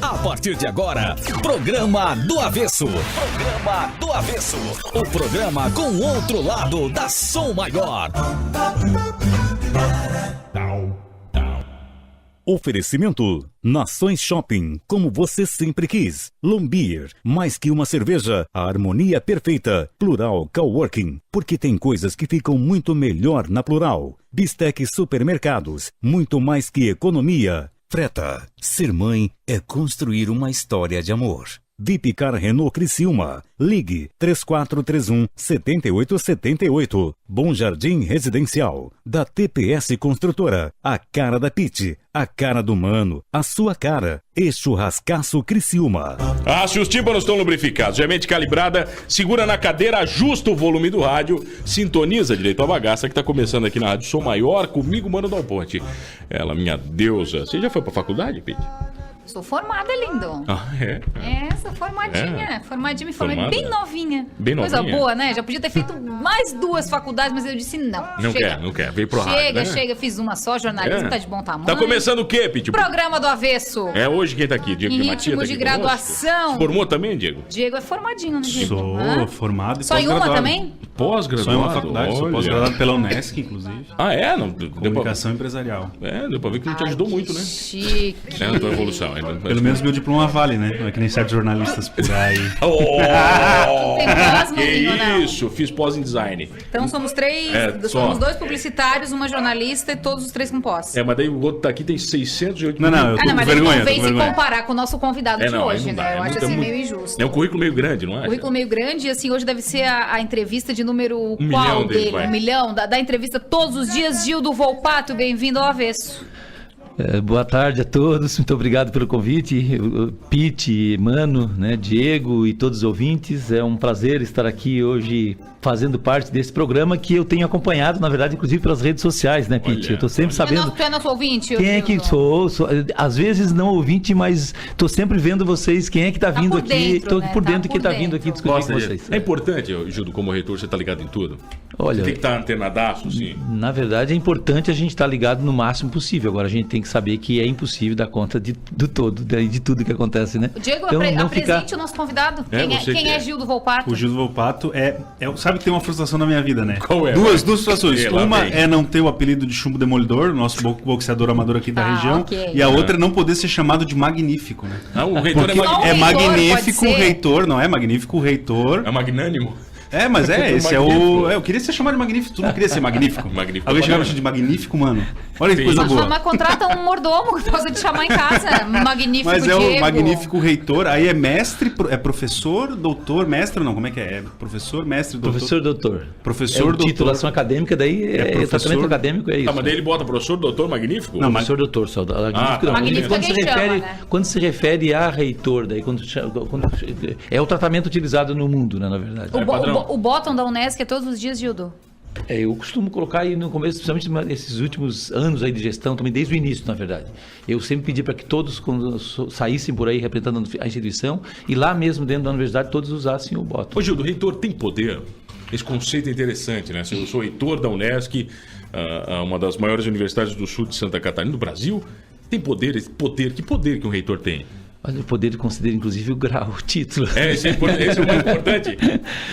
A partir de agora, Programa do Avesso. Programa do Avesso. O programa com o outro lado da Som Maior. Oferecimento: Nações Shopping, como você sempre quis. Lombier, mais que uma cerveja, a harmonia perfeita. Plural Coworking, porque tem coisas que ficam muito melhor na Plural. Bistec Supermercados, muito mais que economia. Freta, ser mãe é construir uma história de amor. Vipcar Renault Criciúma. Ligue 3431-7878. Bom Jardim Residencial. Da TPS Construtora. A cara da Pit. A cara do Mano. A sua cara. E Churrascaço Criciúma. Se os tímpanos estão lubrificados, gemente calibrada, segura na cadeira, ajusta o volume do rádio, sintoniza direito a bagaça que tá começando aqui na Rádio Som Maior, comigo, Mano Dal Ponte. Ela, minha deusa. Você já foi pra faculdade, Pit? Sou formada, lindo. É? Sou formadinha. Formadinha, me formei Formada? bem novinha. Bem Coisa novinha? boa, né? Já podia ter feito mais 2 faculdades, mas eu disse não. Não quer. Veio pro rádio, né? Chega. Fiz uma só, jornalismo tá de bom tamanho. Tá começando o quê, Pit? Programa do Avesso. É hoje quem tá aqui? Diego Em de Matias ritmo tá de aqui graduação. conosco? Formou também, Diego? Diego é formadinho, né, Diego? Sou Hã? formado e Só em uma pós-graduado. também? Pós-graduado? Só em uma faculdade, sou olha. pós-graduado pela Unesc, inclusive. Não, Comunicação empresarial. deu pra ver que não te ajudou muito, né? Chique. É na tua evolução. Pelo menos meu diploma vale, né? Não é que nem certos jornalistas por aí. Tem pós, Maninho, Que não? isso, fiz pós em design. Então somos 3, só. somos 2 publicitários, uma jornalista e todos os 3 com pós. Mas daí o outro tá aqui, tem 608 Não, eu tô Não, com mas vergonha, ele não tô vem com se vergonha. comparar com o nosso convidado de não, aí hoje, não dá, né? Eu é acho muito- assim meio injusto. É um currículo meio grande, não é? Currículo meio grande, e assim, hoje deve ser a entrevista de número milhão qual dele, dele? vai. 1 milhão? Da entrevista todos os dias, Gildo Volpato, bem-vindo ao Avesso. Boa tarde a todos, muito obrigado pelo convite, Pete, Mano, né, Diego e todos os ouvintes. É um prazer estar aqui hoje fazendo parte desse programa que eu tenho acompanhado, na verdade, inclusive pelas redes sociais, né, Pete? Eu tô sempre sabendo Tu é nosso ouvinte, quem é que Gildo? sou, às vezes não ouvinte, mas tô sempre vendo vocês, quem é que tá vindo por aqui, dentro, tô né? por Tá dentro por que tá dentro. vindo aqui discutir Gosta com disso. vocês. É importante, Gildo, como reitor, você tá ligado em tudo. Olha, Você tem que estar antenadaço, sim. na verdade é importante a gente estar ligado no máximo possível. Agora a gente tem que saber que é impossível dar conta de tudo que acontece, né? O Diego, Então, não apresente ficar- o nosso convidado. É, você Quem que é é. Gildo Volpato? O Gildo Volpato sabe que tem uma frustração na minha vida, né? Qual é? Duas frustrações. Lá Uma vem. é não ter o apelido de Chumbo Demolidor, nosso boxeador amador aqui da região. ok. E a outra é não poder ser chamado de magnífico, né? O reitor Porque é Só o é reitor magnífico pode o ser. reitor, não é magnífico o reitor. É magnânimo. Mas esse é Magnífico. o... eu queria ser chamado de magnífico, tu não queria ser magnífico? Magnífico. Alguém chegava de magnífico, mano? Olha que Sim. coisa boa. Mas contrata um mordomo que possa te chamar em casa. Magnífico Mas é Diego. o magnífico reitor, aí é mestre, é professor, doutor, mestre não, como é que é? É professor, mestre, doutor? Professor doutor. Professor, É o doutor. titulação acadêmica, daí é professor. tratamento acadêmico, é isso. Mas daí ele bota professor, doutor, magnífico? Não, mas- Professor doutor, só. tá. Magnífico Quando é se quem refere, chama, né? quando se refere a reitor, daí é o tratamento utilizado no mundo, né, na verdade. padrão. O bottom da Unesc é todos os dias, Gildo. Eu costumo colocar aí no começo, principalmente nesses últimos anos aí de gestão, também desde o início, na verdade. Eu sempre pedi para que todos, quando saíssem por aí representando a instituição, e lá mesmo dentro da universidade, todos usassem o bottom. Ô, Gildo, o reitor tem poder? Esse conceito é interessante, né? Eu sou reitor da Unesc, uma das maiores universidades do sul de Santa Catarina, do Brasil. Tem poder? Que poder que um reitor tem? Olha, o poder considera inclusive o grau, o título. Esse é o mais importante.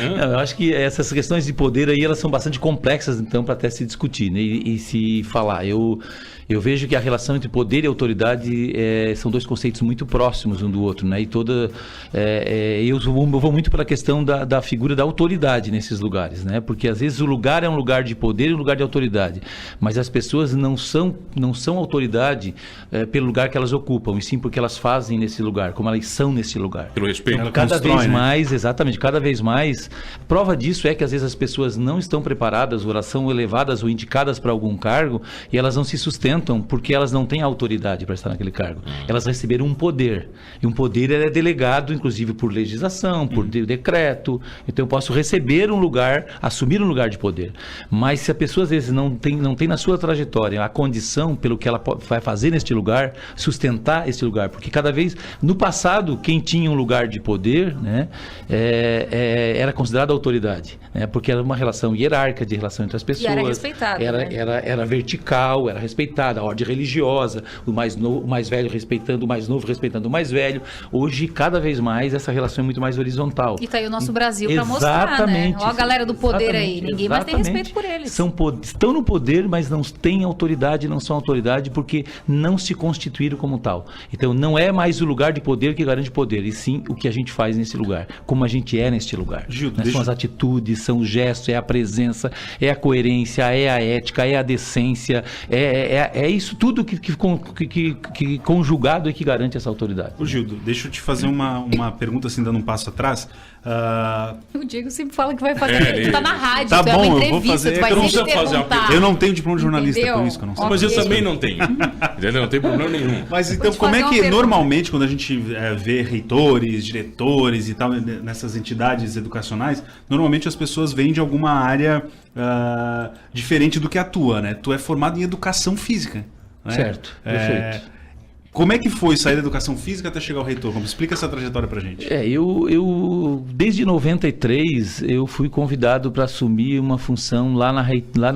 Não, eu acho que essas questões de poder aí, elas são bastante complexas, então, para até se discutir, né? E se falar. Eu vejo que a relação entre poder e autoridade são dois conceitos muito próximos um do outro, né? E eu vou muito pela questão da figura da autoridade nesses lugares, né? Porque às vezes o lugar é um lugar de poder e um lugar de autoridade, mas as pessoas não são autoridade pelo lugar que elas ocupam, e sim porque elas fazem nesse lugar, como elas são nesse lugar. Pelo respeito. Ela Cada constrói, vez né? mais, exatamente, cada vez mais. Prova disso é que às vezes as pessoas não estão preparadas, ou elas são elevadas ou indicadas para algum cargo, e elas não se sustentam porque elas não têm autoridade para estar naquele cargo. Elas receberam um poder, e um poder é delegado, inclusive, por legislação, por decreto. Então eu posso receber um lugar, assumir um lugar de poder. Mas se a pessoa às vezes não tem na sua trajetória a condição pelo que ela vai fazer neste lugar, sustentar este lugar, porque cada vez No passado, quem tinha um lugar de poder, né, era considerado autoridade, né, porque era uma relação hierárquica, de relação entre as pessoas. E era respeitado, era vertical, era respeitada, a ordem religiosa, o mais velho respeitando o mais novo, respeitando o mais velho. Hoje, cada vez mais, essa relação é muito mais horizontal. E tá aí o nosso Brasil para mostrar, né? Ó a galera do poder aí, ninguém mais tem respeito por eles. Estão no poder, mas não têm autoridade, não são autoridade porque não se constituíram como tal. Então, não é mais o lugar de poder que garante poder, e sim o que a gente faz nesse lugar, como a gente é neste lugar. Gil, São as atitudes, são os gestos, é a presença, é a coerência, é a ética, é a decência, é isso tudo que conjugado é que garante essa autoridade. Ô, Gildo, deixa eu te fazer uma pergunta assim, dando um passo atrás. O Diego sempre fala que vai fazer, tá na rádio, tá é bom, uma eu entrevista, vou fazer, tu vai eu não sempre sei fazer uma perguntar. Eu não tenho diploma de jornalista, Entendeu? por isso que eu não sei. Mas eu também não tenho. Entendeu? Não tem problema nenhum. Mas Vou então, te como fazer é uma que pergunta. normalmente, quando a gente vê reitores, diretores e tal, nessas entidades educacionais, normalmente as pessoas vêm de alguma área diferente do que a tua, né? Tu é formado em educação física, né? Certo, perfeito. Como é que foi sair da educação física até chegar ao reitor? Explica essa trajetória pra gente. Eu desde 93 eu fui convidado para assumir uma função lá na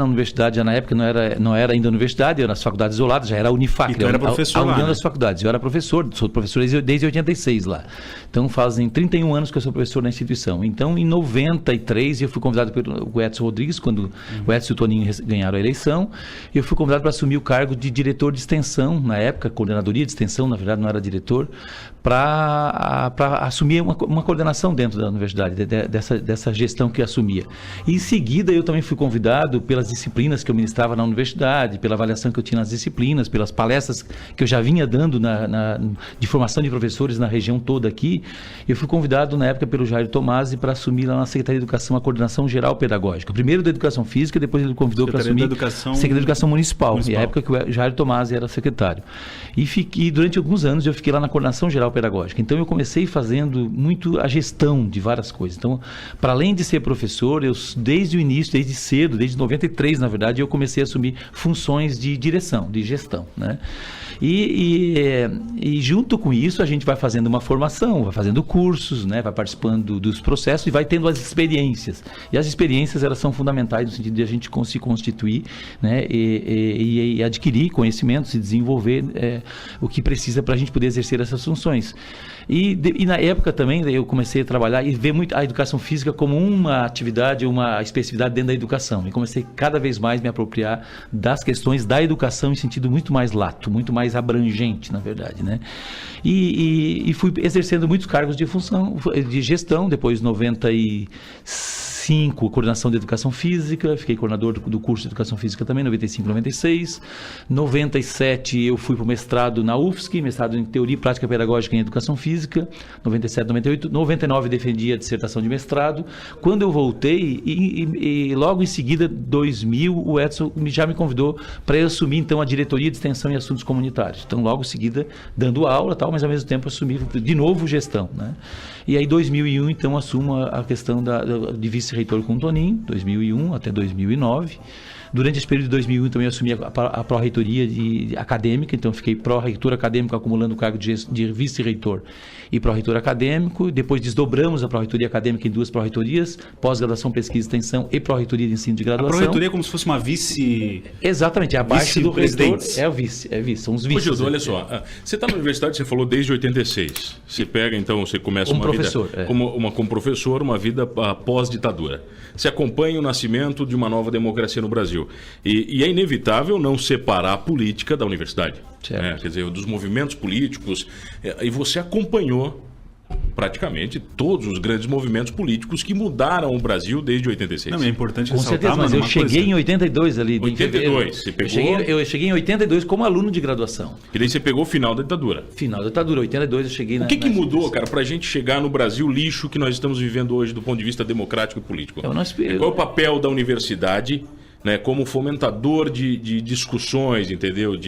universidade. Já na época não era ainda universidade, era nas faculdades isoladas, já era a Unifacre. E tu era professor a lá, União né? das Faculdades. Eu era professor, sou professor desde 86 lá. Então fazem 31 anos que eu sou professor na instituição. Então em 93 eu fui convidado pelo Edson Rodrigues, quando o Edson e o Toninho ganharam a eleição, e eu fui convidado para assumir o cargo de diretor de extensão, na época, coordenadoria de extensão, na verdade não era diretor, para assumir uma coordenação dentro da universidade, dessa gestão que eu assumia. E em seguida eu também fui convidado pelas disciplinas que eu ministrava na universidade, pela avaliação que eu tinha nas disciplinas, pelas palestras que eu já vinha dando de formação de professores na região toda aqui. Eu fui convidado na época pelo Jair Tomasi para assumir lá na Secretaria de Educação a coordenação geral pedagógica. Primeiro da Educação Física, depois ele convidou para assumir Secretaria de Educação Municipal. E a época que o Jair Tomasi era secretário. E durante alguns anos eu fiquei lá na coordenação geral pedagógica. Então eu comecei fazendo muito a gestão de várias coisas. Então, para além de ser professor, eu desde o início, desde cedo, desde 93 na verdade, eu comecei a assumir funções de direção, de gestão, né? E junto com isso a gente vai fazendo uma formação, vai fazendo cursos, né? Vai participando dos processos e vai tendo as experiências. E as experiências elas são fundamentais no sentido de a gente se constituir, né? E adquirir conhecimentos e desenvolver o que precisa para a gente poder exercer essas funções. E na época também eu comecei a trabalhar e ver muito a educação física como uma atividade, uma especificidade dentro da educação. E comecei cada vez mais a me apropriar das questões da educação em sentido muito mais lato, muito mais abrangente, na verdade, né? E fui exercendo muitos cargos de função, de gestão, depois 95, coordenação de educação física, fiquei coordenador do curso de educação física também, 95, 96. 97 eu fui para o mestrado na UFSC, mestrado em teoria e prática pedagógica em educação física, 97, 98. 99 defendi a dissertação de mestrado. Quando eu voltei, e logo em seguida, 2000, o Edson já me convidou para eu assumir então a diretoria de extensão e assuntos comunitários. Então logo em seguida, dando aula, tal, mas ao mesmo tempo assumir de novo gestão, né? E aí 2001 então assumo a questão de vice-reitor com o Toninho, 2001 até 2009. Durante esse período de 2001 também assumi a pró-reitoria acadêmica, então fiquei pró-reitor acadêmico acumulando o cargo de vice-reitor e pró-reitor acadêmico. Depois desdobramos a pró-reitoria acadêmica em duas pró-reitorias, pós-graduação, pesquisa e extensão e pró-reitoria de ensino de graduação. A pró-reitoria é como se fosse uma vice... Exatamente, abaixo do reitor é o vice, são os vices. Ô, Gildo, olha só, você está na universidade, você falou desde 86. Você pega, então, você começa como uma professor, vida como professor, uma vida pós-ditadura. Você acompanha o nascimento de uma nova democracia no Brasil. E é inevitável não separar a política da universidade. Quer dizer, dos movimentos políticos. E você acompanhou praticamente todos os grandes movimentos políticos que mudaram o Brasil desde 86. Não, é importante com ressaltar, certeza, mas eu cheguei em 82 ali. 82, você pegou... Eu cheguei em 82 como aluno de graduação. E daí você pegou o final da ditadura. Final da ditadura, 82 eu cheguei O que mudou, cara, pra gente chegar no Brasil lixo que nós estamos vivendo hoje do ponto de vista democrático e político? Qual é o papel da universidade né, como fomentador de discussões, entendeu?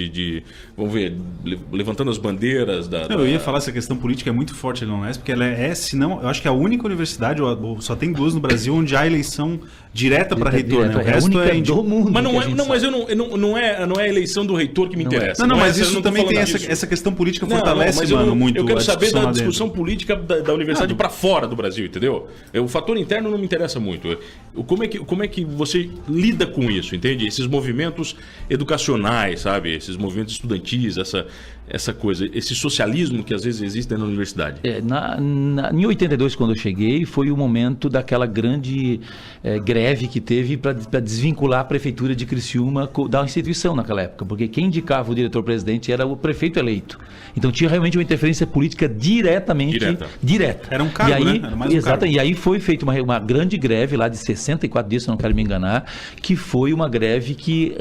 Vamos ver, levantando as bandeiras Eu ia falar, essa questão política é muito forte ali na Unesp, porque ela se não, eu acho que é a única universidade, ou só tem 2 no Brasil, onde há eleição direta para reitor, né? O resto do mundo. Mas não é a eleição do reitor que me interessa. Não, mas isso também tem essa questão política, fortalece, muito. Eu quero saber da discussão política da universidade para fora do Brasil, entendeu? O fator interno não me interessa muito. Como é que você lida com isso, entende? Esses movimentos educacionais, sabe? Esses movimentos estudantis, essa coisa, esse socialismo que às vezes existe na universidade. Em 82, quando eu cheguei, foi o momento daquela grande greve que teve para desvincular a prefeitura de Criciúma da instituição naquela época, porque quem indicava o diretor-presidente era o prefeito eleito. Então tinha realmente uma interferência política direta. Era um cargo, né? Era mais um cargo. E aí foi feita uma grande greve lá de 64 dias, se eu não quero me enganar, que foi uma greve que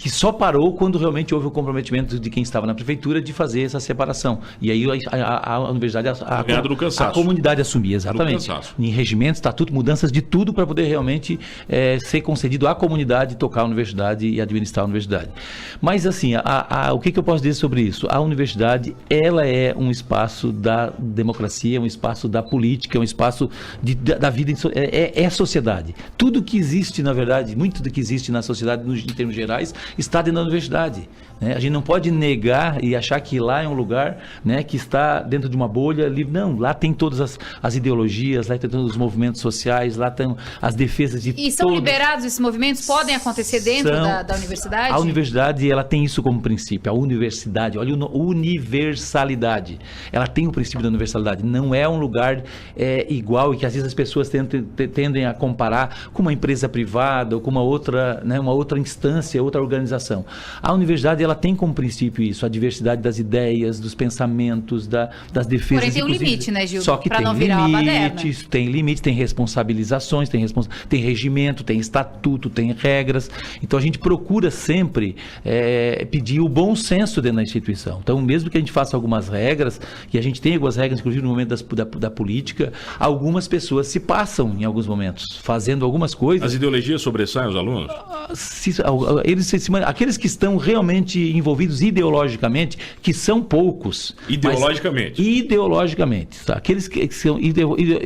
só parou quando realmente houve o comprometimento de quem estava na prefeitura de fazer essa separação. E aí a universidade, a comunidade assumia, exatamente. Em regimento, estatuto, mudanças de tudo para poder realmente ser concedido à comunidade tocar a universidade e administrar a universidade. Mas assim, o que eu posso dizer sobre isso? A universidade, ela é um espaço da democracia, um espaço da política, um espaço da vida, é sociedade. Tudo que existe, na verdade, muito do que existe na sociedade, em termos gerais, está dentro da universidade. Né? A gente não pode negar e achar que lá é um lugar, né, que está dentro de uma bolha livre. Não, lá tem todas as ideologias, lá tem todos os movimentos sociais, lá estão as defesas de E são liberados esses movimentos? Podem acontecer dentro da universidade? A universidade, ela tem isso como princípio. A universidade, olha, universalidade. Ela tem o princípio da universalidade. Não é um lugar igual e que às vezes as pessoas tendem a comparar com uma empresa privada ou com uma outra instância, outra organização. A universidade, ela tem como princípio isso, a diversidade das ideias, dos pensamentos, das defesas. Porém tem um limite, né, Gil? Só que pra não virar uma baderna. Tem limites, tem responsabilizações, tem regimento, tem estatuto, tem regras. Então a gente procura sempre pedir o bom senso dentro da instituição. Então mesmo que a gente faça algumas regras, e a gente tem algumas regras, inclusive no momento da política, algumas pessoas se passam em alguns momentos, fazendo algumas coisas. As ideologias sobressaem os alunos? Aqueles que estão realmente envolvidos ideologicamente, que são poucos. Ideologicamente. Tá? Aqueles que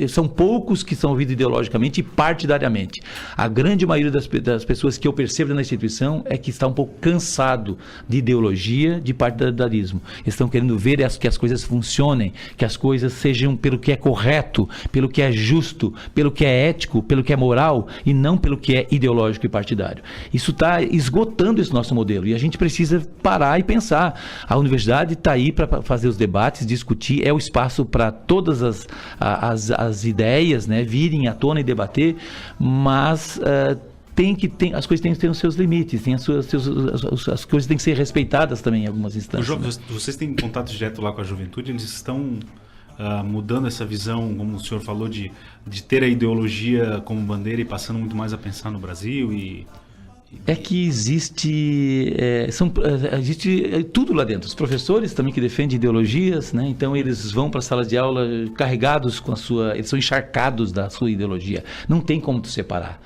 são poucos que são envolvidos ideologicamente e partidariamente. A grande maioria das pessoas que eu percebo na instituição é que está um pouco cansado de ideologia, de partidarismo. Eles estão querendo ver que as coisas funcionem, que as coisas sejam pelo que é correto, pelo que é justo, pelo que é ético, pelo que é moral e não pelo que é ideológico e partidário. Isso está esgotando esse nosso modelo e a gente precisa parar e pensar. A universidade está aí para fazer os debates, discutir, é o espaço para todas as ideias, né, virem à tona e debater, mas as coisas têm que ter os seus limites, as coisas têm que ser respeitadas também em algumas instâncias. Vocês têm contato direto lá com a juventude, eles estão mudando essa visão, como o senhor falou, de ter a ideologia como bandeira e passando muito mais a pensar no Brasil É que existe tudo lá dentro. Os professores também que defendem ideologias, né? Então eles vão para a sala de aula carregados com eles são encharcados da sua ideologia. Não tem como tu separar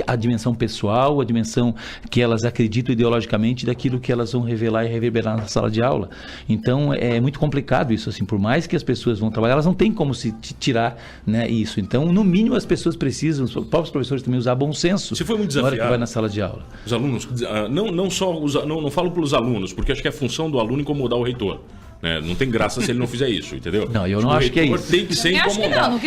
a dimensão pessoal, a dimensão que elas acreditam ideologicamente daquilo que elas vão revelar e reverberar na sala de aula. Então é muito complicado isso, assim. Por mais que as pessoas vão trabalhar, elas não têm como se tirar, né, isso. Então, no mínimo, as pessoas precisam, os próprios professores também usar bom senso. Se foi muito na hora desafiado que vai na sala de aula. Os alunos, não falo pelos alunos, porque acho que é função do aluno incomodar o reitor. Né? Não tem graça se ele não fizer isso, entendeu? Não, eu não acho que é isso. Tem que ser incomodado.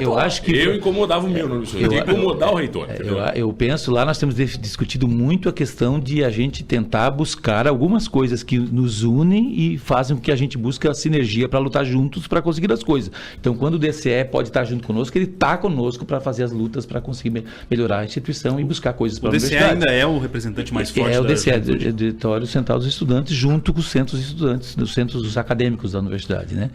Eu acho que eu incomodava o meu, tem que incomodar o reitor. Eu penso, lá nós temos discutido muito a questão de a gente tentar buscar algumas coisas que nos unem e fazem com que a gente busque a sinergia para lutar juntos para conseguir as coisas. Então, quando o DCE pode estar junto conosco, ele está conosco para fazer as lutas para conseguir melhorar a instituição e buscar coisas para a universidade. O DCE ainda é o representante mais forte o DCE, o Diretório Central dos Estudantes, junto com os centros de estudantes, do Centro exemplo, os acadêmicos da universidade, né?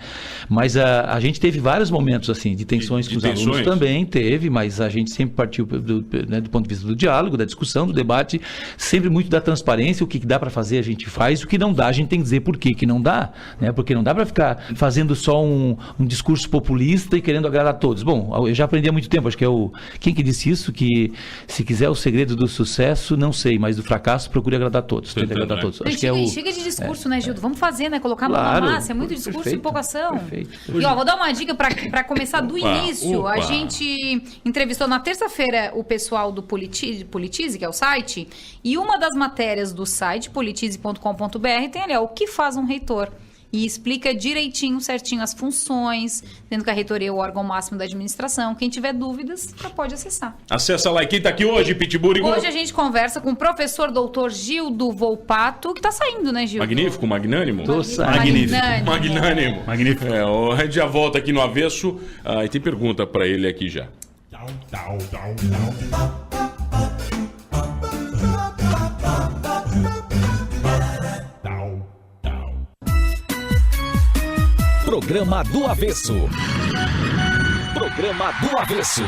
Mas a gente teve vários momentos assim de tensões com os alunos também, teve, mas a gente sempre partiu do ponto de vista do diálogo, da discussão, do debate, sempre muito da transparência, o que dá para fazer a gente faz, o que não dá a gente tem que dizer por que não dá, né? Porque não dá para ficar fazendo só um discurso populista e querendo agradar a todos. Bom, eu já aprendi há muito tempo, acho que quem que disse isso, que se quiser o segredo do sucesso, não sei, mas do fracasso, procure agradar a todos. Tente agradar a todos. Acho que chega de discurso, né, Gildo? Vamos fazer, né? Colocar a mão na massa, é muito discurso e pouca ação. Perfeito. E ó, vou dar uma dica para começar do início. A gente entrevistou na terça-feira o pessoal do Politize, que é o site, e uma das matérias do site, politize.com.br, tem ali, ó, o que faz um reitor. E explica direitinho, certinho as funções, tendo que a reitoria é o órgão máximo da administração. Quem tiver dúvidas, já pode acessar. Acessa lá. E quem tá aqui hoje, Pitburigo? Hoje a gente conversa com o professor doutor Gildo Volpato, que tá saindo, né, Gildo? Magnífico, magnânimo? Magnânimo. A gente já volta aqui no avesso. E tem pergunta pra ele aqui já. Programa do Avesso. Programa do Avesso.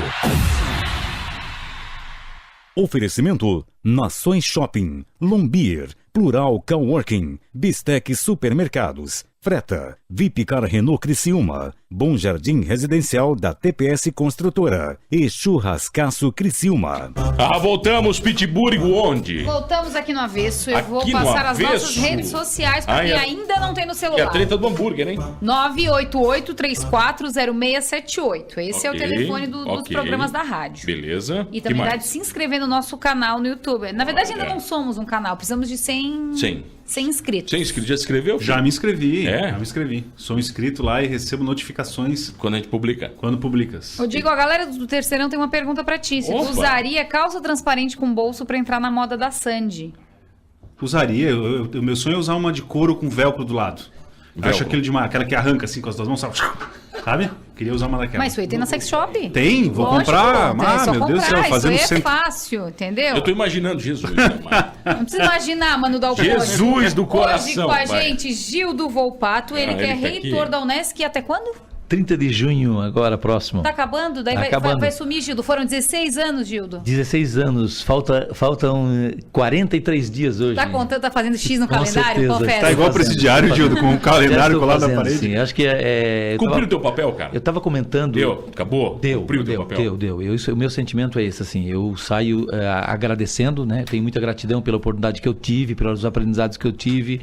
Oferecimento Nações Shopping, Lombier, Plural Coworking, Bistec Supermercados, Freta, Vipcar Renault Criciúma, Bom Jardim Residencial da TPS Construtora e Churrascaço Criciúma. Voltamos, Pitburigo, onde? Voltamos aqui no Avesso. Eu Aqui vou no passar as Avesso? nossas redes sociais para quem ainda não tem no É celular. a treta do hambúrguer, hein? 988-340678. Esse é o telefone dos programas da rádio. Beleza. E também dá de se inscrever no nosso canal no YouTube. Na verdade, ainda não somos um canal. Precisamos de 100 inscritos. 100 inscritos. Já se inscreveu? Já me inscrevi. É? Já me inscrevi. Sou inscrito lá e recebo notificações Quando a gente publica. quando publicas. Eu digo, a galera do Terceirão tem uma pergunta pra ti. Se tu usaria calça transparente com bolso pra entrar na moda da Sandy? Usaria. O meu sonho é usar uma de couro com velcro do lado. Acho aquela que arranca assim com as duas mãos, sabe? Queria usar uma daquela. Mas isso aí tem na sex shop? Tem? Vou Lógico, comprar. é só Meu Deus do céu, comprar, fazendo isso aí é sempre. fácil, entendeu? Eu tô imaginando Jesus. Né, Não precisa imaginar, Mano Dalpote. Jesus do coração. Hoje com a vai. gente, Gildo Volpato, ele que é ele tá reitor aqui. da Unesc até quando? 30 de junho, agora próximo. Tá acabando? Daí Tá acabando. vai sumir, Gildo. Foram 16 anos, Gildo. 16 anos, faltam 43 dias hoje. Tá contando, tá fazendo X no Com calendário? certeza. Confessa. Tá igual o presidiário, Gildo, com um calendário colado na parede. Sim, acho que Cumpriu o teu papel, cara? Eu tava comentando. Deu? Acabou? Cumpriu o teu papel? Deu. O meu sentimento é esse, assim, eu saio agradecendo, né? Tenho muita gratidão pela oportunidade que eu tive, pelos aprendizados que eu tive.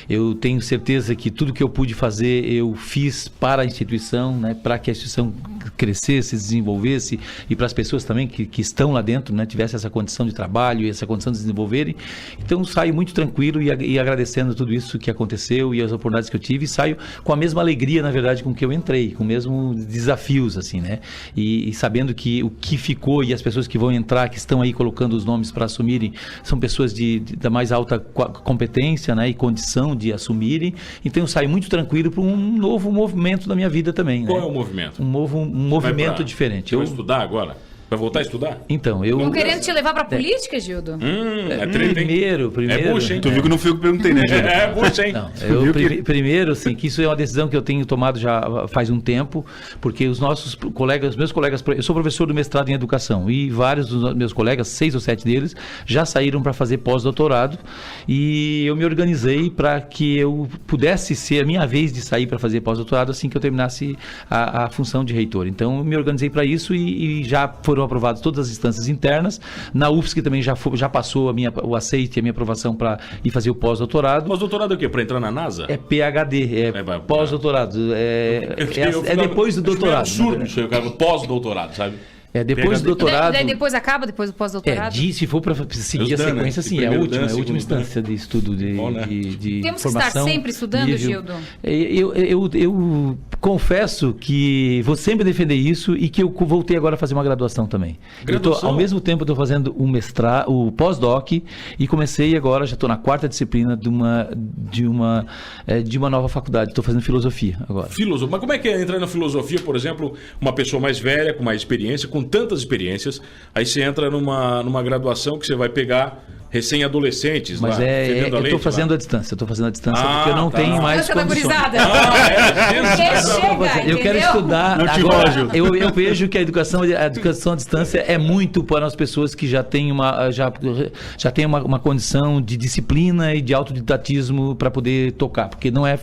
Eu tenho certeza que tudo que eu pude fazer, eu fiz para a instituição, né? Para que a instituição crescesse, se desenvolvesse e para as pessoas também que estão lá dentro, né? Tivesse essa condição de trabalho e essa condição de se desenvolverem. Então, saio muito tranquilo e agradecendo tudo isso que aconteceu e as oportunidades que eu tive, e saio com a mesma alegria, na verdade, com que eu entrei, com os mesmos desafios, assim, né? E sabendo que o que ficou e as pessoas que vão entrar, que estão aí colocando os nomes para assumirem, são pessoas da mais alta competência, né? E condição de assumirem. Então, eu saio muito tranquilo para um novo movimento da minha vida também. Qual né? é o movimento? Um movimento diferente. Vai estudar agora? Vai voltar a estudar? Então, eu... Estão querendo te levar pra política, Gildo? É treta, hein? Primeiro... É bucha, hein? Tu viu que não fui eu que perguntei, né, Gildo? É bucha, hein? Não, primeiro, assim, que isso é uma decisão que eu tenho tomado já faz um tempo, porque os meus colegas, eu sou professor do mestrado em educação, e vários dos meus colegas, 6 ou 7 deles, já saíram para fazer pós-doutorado, e eu me organizei para que eu pudesse ser a minha vez de sair para fazer pós-doutorado assim que eu terminasse a função de reitor. Então, eu me organizei para isso e já foram aprovadas todas as instâncias internas. Na UFSC também já passou o aceite e a minha aprovação para ir fazer o pós-doutorado. Pós-doutorado é o quê? Para entrar na NASA? É PhD, pós-doutorado. É depois do doutorado. É absurdo isso aí, o cara, pós-doutorado, sabe? É depois do doutorado. Daí depois acaba, depois do pós-doutorado? Se for para seguir a sequência, sim, é a última instância de estudo de Temos formação. que estar sempre estudando, Gildo? Eu confesso que vou sempre defender isso e que eu voltei agora a fazer uma graduação também. Ao mesmo tempo, estou fazendo o pós-doc e comecei agora, já estou na 4ª disciplina de uma nova faculdade. Estou fazendo filosofia agora. Mas como é que é entrar na filosofia, por exemplo, uma pessoa mais velha, com mais experiência, com tantas experiências, aí você entra numa graduação que você vai pegar recém-adolescentes Mas lá. eu estou fazendo a distância. Porque eu não tenho mais Dança da condições. gurizada. Eu quero estudar. Não te Agora, gosto. eu vejo que a educação à distância é muito para as pessoas que já têm já tem uma condição de disciplina e de autodidatismo para poder tocar. Porque não é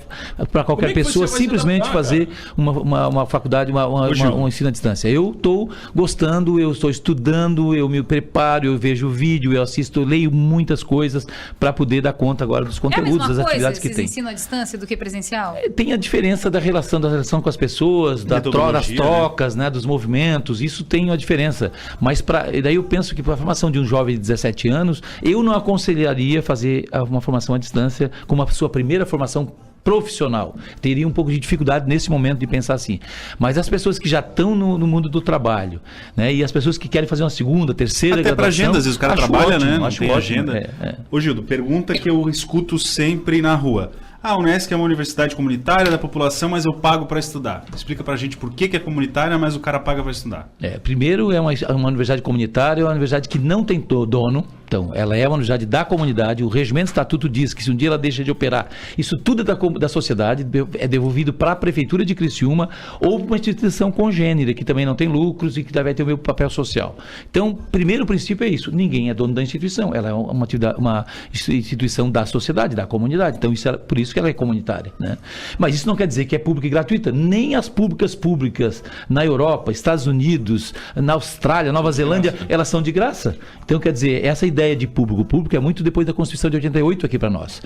para qualquer Como é que pessoa você vai se simplesmente adaptar, fazer uma faculdade, um ensino à distância. Eu estou gostando, eu estou estudando, eu me preparo, eu vejo vídeo, eu assisto, eu leio muitas coisas para poder dar conta agora dos conteúdos, das atividades que tem. Ensino à distância do que presencial? Tem a diferença da relação com as pessoas, das trocas, né, dos movimentos, isso tem uma diferença. Mas daí eu penso que para a formação de um jovem de 17 anos, eu não aconselharia fazer uma formação à distância como a sua primeira formação profissional. Teria um pouco de dificuldade nesse momento de pensar assim. Mas as pessoas que já estão no mundo do trabalho, né, e as pessoas que querem fazer uma segunda, terceira até para agenda, às vezes o cara trabalha, ótimo, né? Não tem agenda. Ô Gildo, pergunta que eu escuto sempre na rua. A Unesc é uma universidade comunitária da população, mas eu pago para estudar. Explica pra gente por que é comunitária, mas o cara paga para estudar. Primeiro, é uma universidade comunitária, é uma universidade que não tem dono. Então, ela é uma universidade da comunidade. O regimento do estatuto diz que se um dia ela deixa de operar, isso tudo é da sociedade, é devolvido para a prefeitura de Criciúma ou uma instituição congênere, que também não tem lucros e que deve ter o meu papel social. Então, primeiro princípio é isso. Ninguém é dono da instituição. Ela é uma instituição da sociedade, da comunidade. Então, por isso que ela é comunitária, né? Mas isso não quer dizer que é pública e gratuita. Nem as públicas na Europa, Estados Unidos, na Austrália, Nova Zelândia, elas são de graça. Então, quer dizer, essa ideia de público é muito depois da Constituição de 88 aqui para nós.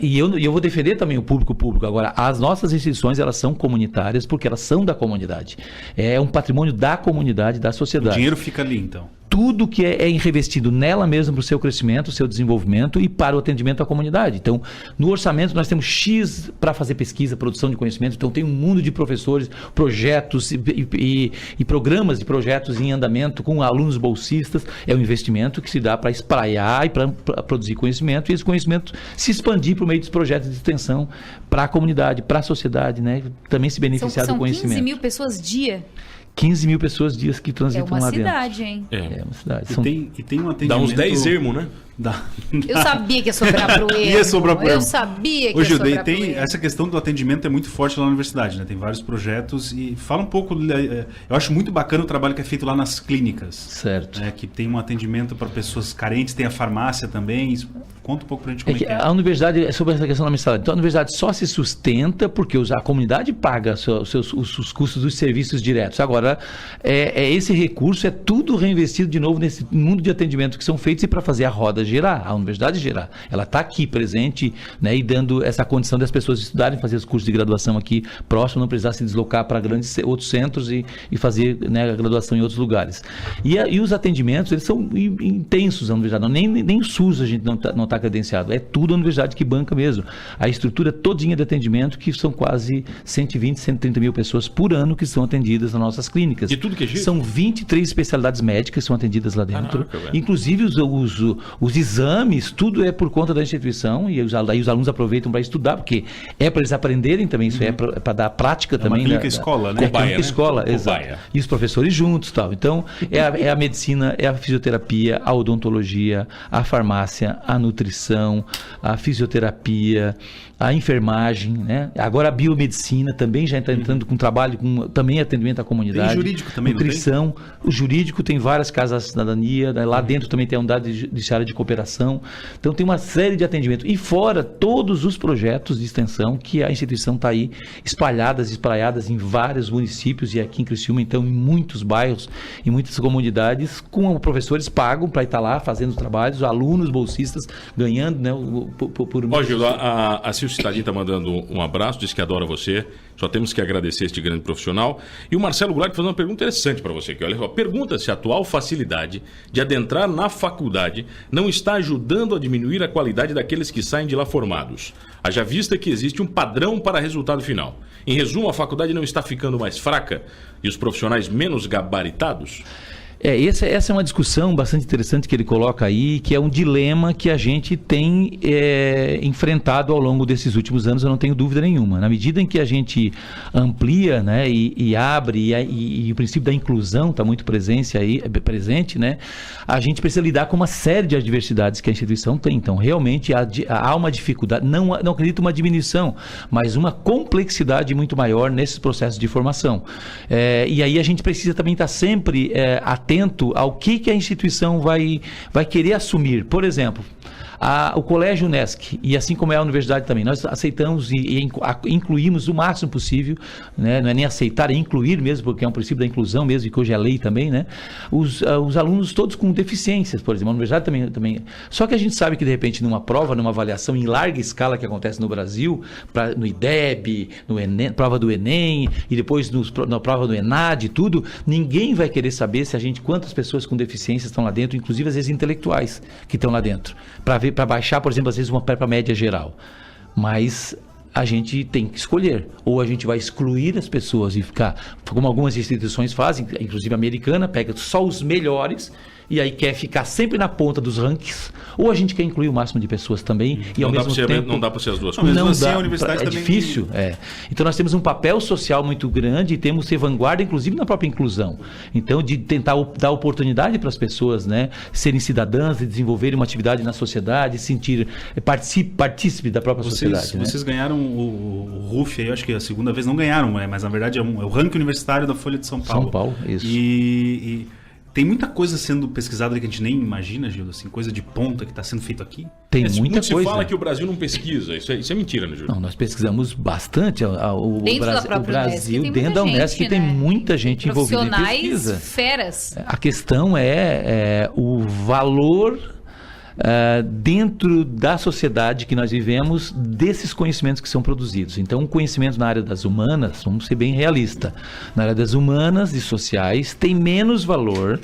E eu vou defender também o público. Agora, as nossas instituições, elas são comunitárias porque elas são da comunidade. É um patrimônio da comunidade, da sociedade. O dinheiro fica ali, então. Tudo que é reinvestido nela mesma para o seu crescimento, o seu desenvolvimento e para o atendimento à comunidade. Então, no orçamento nós temos X para fazer pesquisa, produção de conhecimento. Então, tem um mundo de professores, projetos e programas de projetos em andamento com alunos bolsistas. É um investimento que se dá para espraiar e para produzir conhecimento e esse conhecimento se expandir por meio dos projetos de extensão para a comunidade, para a sociedade, né? Também se beneficiar do conhecimento. São 15 mil pessoas dia? 15 mil pessoas dias que transitam lá dentro. É uma cidade, hein? É uma cidade. E tem um atendimento... Dá uns 10 ermos, né? Eu sabia que ia sobrar pro ermo. Ia sobrar pro ermo. Eu sabia que ia sobrar pro tem ermo. essa questão do atendimento é muito forte lá na universidade, né? Tem vários projetos e fala um pouco... Eu acho muito bacana o trabalho que é feito lá nas clínicas. Certo. Né? Que tem um atendimento para pessoas carentes, tem a farmácia também. Conta um pouco pra gente como é que é. A universidade, sobre essa questão da mensalidade, então a universidade só se sustenta porque a comunidade paga os custos dos serviços diretos. Agora, esse recurso é tudo reinvestido de novo nesse mundo de atendimento que são feitos e para fazer a roda girar, a universidade girar. Ela está aqui presente, né, e dando essa condição das pessoas estudarem, fazer os cursos de graduação aqui próximo, não precisar se deslocar para outros centros e fazer, né, a graduação em outros lugares. E os atendimentos, eles são intensos na universidade. Nem o SUS a gente não está credenciado. É tudo a universidade que banca mesmo. A estrutura todinha de atendimento, que são quase 120, 130 mil pessoas por ano que são atendidas nas nossas clínicas. De tudo que é jeito? São 23 especialidades médicas que são atendidas lá dentro. Caraca, inclusive os exames, tudo é por conta da instituição e aí os alunos aproveitam para estudar, porque é para eles aprenderem também, isso é para dar prática também. Uma clínica escola, né? É clínica escola, exato. E os professores juntos, tal. Então, é a medicina, é a fisioterapia, a odontologia, a farmácia, a nutrição, a fisioterapia, a enfermagem, né? Agora a biomedicina também já está entrando com trabalho, com também atendimento à comunidade. Tem jurídico também, nutrição, não tem? O jurídico tem várias casas da cidadania, lá dentro também tem a unidade judiciária de cooperação. Então tem uma série de atendimentos. E fora todos os projetos de extensão que a instituição está aí espraiadas em vários municípios e aqui em Criciúma, então em muitos bairros, em muitas comunidades, com professores pagam para estar lá fazendo os trabalhos, alunos bolsistas ganhando, né? Ó, Gildo, a Silvia Cidadinha está mandando um abraço, diz que adora você. Só temos que agradecer este grande profissional. E o Marcelo Goulart faz uma pergunta interessante para você aqui. Olha só, pergunta se a atual facilidade de adentrar na faculdade não está ajudando a diminuir a qualidade daqueles que saem de lá formados. Haja vista que existe um padrão para resultado final. Em resumo, a faculdade não está ficando mais fraca e os profissionais menos gabaritados? Essa é uma discussão bastante interessante que ele coloca aí, que é um dilema que a gente tem enfrentado ao longo desses últimos anos, eu não tenho dúvida nenhuma. Na medida em que a gente amplia, né, e abre, e o princípio da inclusão está muito presente, né, a gente precisa lidar com uma série de adversidades que a instituição tem. Então, realmente, há uma dificuldade, não acredito uma diminuição, mas uma complexidade muito maior nesses processos de formação. E aí a gente precisa também estar sempre atento ao que a instituição vai querer assumir. Por exemplo, o Colégio Unesc, e assim como é a universidade também, nós aceitamos e incluímos o máximo possível, né? Não é nem aceitar, é incluir mesmo, porque é um princípio da inclusão mesmo, que hoje é lei também, né? Os alunos todos com deficiências, por exemplo, a universidade também. Só que a gente sabe que, de repente, numa prova, numa avaliação em larga escala que acontece no Brasil, no IDEB, no Enem, prova do Enem, e depois na prova do ENAD e tudo, ninguém vai querer saber quantas pessoas com deficiências estão lá dentro, inclusive às vezes intelectuais que estão lá dentro, para baixar, por exemplo, às vezes uma média geral. Mas a gente tem que escolher. Ou a gente vai excluir as pessoas e ficar, como algumas instituições fazem, inclusive a americana, pega só os melhores e aí quer ficar sempre na ponta dos rankings, ou a gente quer incluir o máximo de pessoas também e ao mesmo tempo... Não dá para ser as duas coisas. Não Não dá, dá, a universidade é também difícil. Então nós temos um papel social muito grande e temos que ser vanguarda, inclusive na própria inclusão. Então, de tentar dar oportunidade para as pessoas, né, serem cidadãs e desenvolverem uma atividade na sociedade, partícipe da própria sociedade. Vocês ganharam o RUF, aí, eu acho que a segunda vez não ganharam, mas na verdade é o ranking universitário da Folha de São Paulo. São Paulo, isso. E tem muita coisa sendo pesquisada que a gente nem imagina, Gil, assim, coisa de ponta que está sendo feito aqui. Tem muita coisa. Se fala que o Brasil não pesquisa, isso é mentira, né, Gil? Não, nós pesquisamos bastante. Dentro da Brasil, dentro da Unesc, tem muita gente envolvida em pesquisa. Feras. A questão é o valor dentro da sociedade que nós vivemos desses conhecimentos que são produzidos. Então, um conhecimento na área das humanas, vamos ser bem realistas, na área das humanas e sociais tem menos valor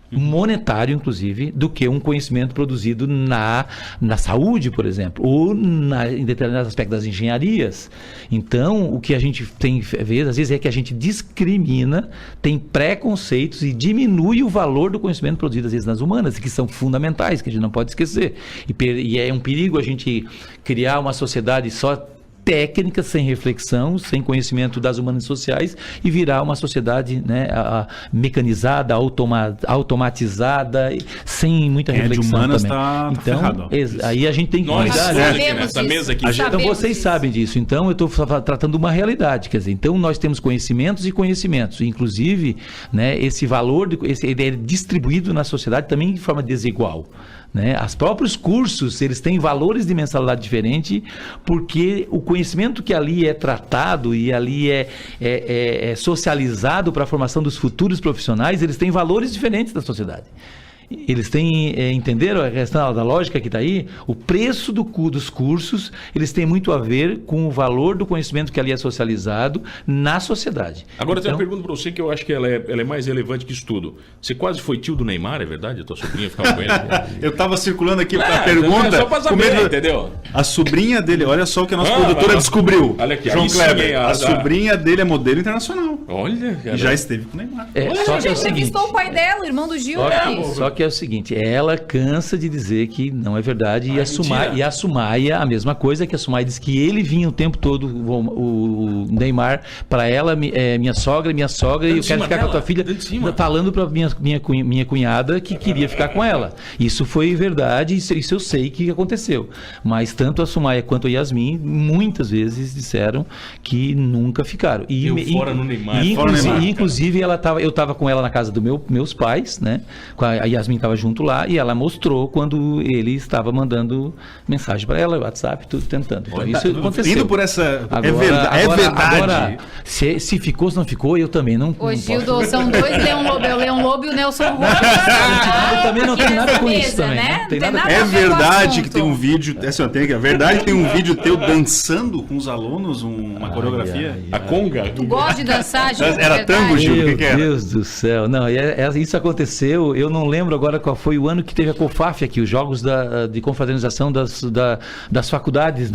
monetário, inclusive, do que um conhecimento produzido na saúde, por exemplo, ou em determinados aspectos das engenharias. Então, o que a gente tem às vezes é que a gente discrimina, tem preconceitos e diminui o valor do conhecimento produzido, às vezes, nas humanas, que são fundamentais, que a gente não pode esquecer. E é um perigo a gente criar uma sociedade só técnica, sem reflexão, sem conhecimento das humanas sociais e virar uma sociedade, né, mecanizada, automatizada, sem muita reflexão de humanas também. Tá então, ferrado, aí a gente tem que cuidar. Nessa mesa aqui. Então vocês sabem disso. Então eu estou tratando uma realidade, quer dizer, então nós temos conhecimentos e conhecimentos, inclusive, né, esse valor ele é distribuído na sociedade também de forma desigual. Né? Os próprios cursos, eles têm valores de mensalidade diferente, porque o conhecimento que ali é tratado e ali é socializado para a formação dos futuros profissionais, eles têm valores diferentes da sociedade. Eles têm, entenderam a questão da lógica que está aí? O preço dos cursos, eles têm muito a ver com o valor do conhecimento que ali é socializado na sociedade. Agora, tem uma pergunta para você que eu acho que ela é mais relevante que isso tudo. Você quase foi tio do Neymar, é verdade? A tua sobrinha ficava com ele? Eu estava circulando aqui para a pergunta. Só para saber, entendeu? A sobrinha dele, olha só o que a nossa produtora descobriu. Olha aqui, João Kleber, a sobrinha dele é modelo internacional. Olha, cara. E já esteve com o Neymar. Só que é o seguinte, entrevistou o pai dela, o irmão do Gil. Só que é o seguinte, ela cansa de dizer que não é verdade e a Sumaia, a mesma coisa, que a Sumaia diz que ele vinha o tempo todo, o Neymar, para ela, minha sogra, e eu quero ficar com a tua filha, falando para minha cunhada que queria ficar com ela. Isso foi verdade, isso eu sei que aconteceu. Mas tanto a Sumaia quanto a Yasmin, muitas vezes disseram que nunca ficaram. Fora no Neymar. Inclusive, eu estava com ela na casa dos meus pais, né? A Yasmin estava junto lá e ela mostrou quando ele estava mandando mensagem para ela, WhatsApp, tudo tentando. Então, isso aconteceu. Indo por essa... Agora, é verdade. Agora, se ficou, se não ficou, eu também não... Ô, Gildo, são dois Leão Lobo. É o Leão Lobo e o Nelson Rubens. Eu também não tenho nada com isso também. Né? Não tem nada com É verdade que tem um vídeo... É verdade que tem um vídeo teu dançando com os alunos, uma coreografia? A conga? Tu gosta de dançar, Gil? Era tango, Gil? O que era? Meu Deus do céu. Não, isso aconteceu, eu não lembro agora qual foi o ano que teve a COFAF aqui, os Jogos de Confraternização das faculdades,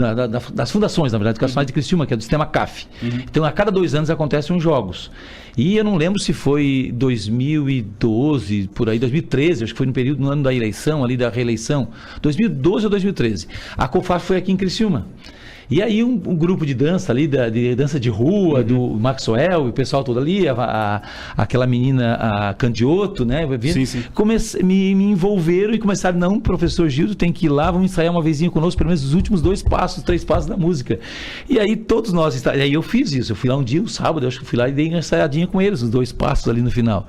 das fundações, na verdade, educacionais de Criciúma, que é do sistema CAF. Então, a cada 2 anos acontecem os Jogos. E eu não lembro se foi 2012, por aí, 2013, acho que foi no ano da eleição, ali da reeleição, 2012 ou 2013. A COFAF foi aqui em Criciúma. E aí um grupo de dança ali, de dança de rua, do Maxwell, e o pessoal todo ali, aquela menina, a Candioto, né? Sim. Me envolveram e começaram, não, professor Gildo, tem que ir lá, vamos ensaiar uma vezinha conosco, pelo menos os últimos 3 passos da música. E aí todos nós, aí eu fiz isso, eu fui lá um dia, um sábado, eu acho que fui lá e dei uma ensaiadinha com eles, os 2 passos ali no final.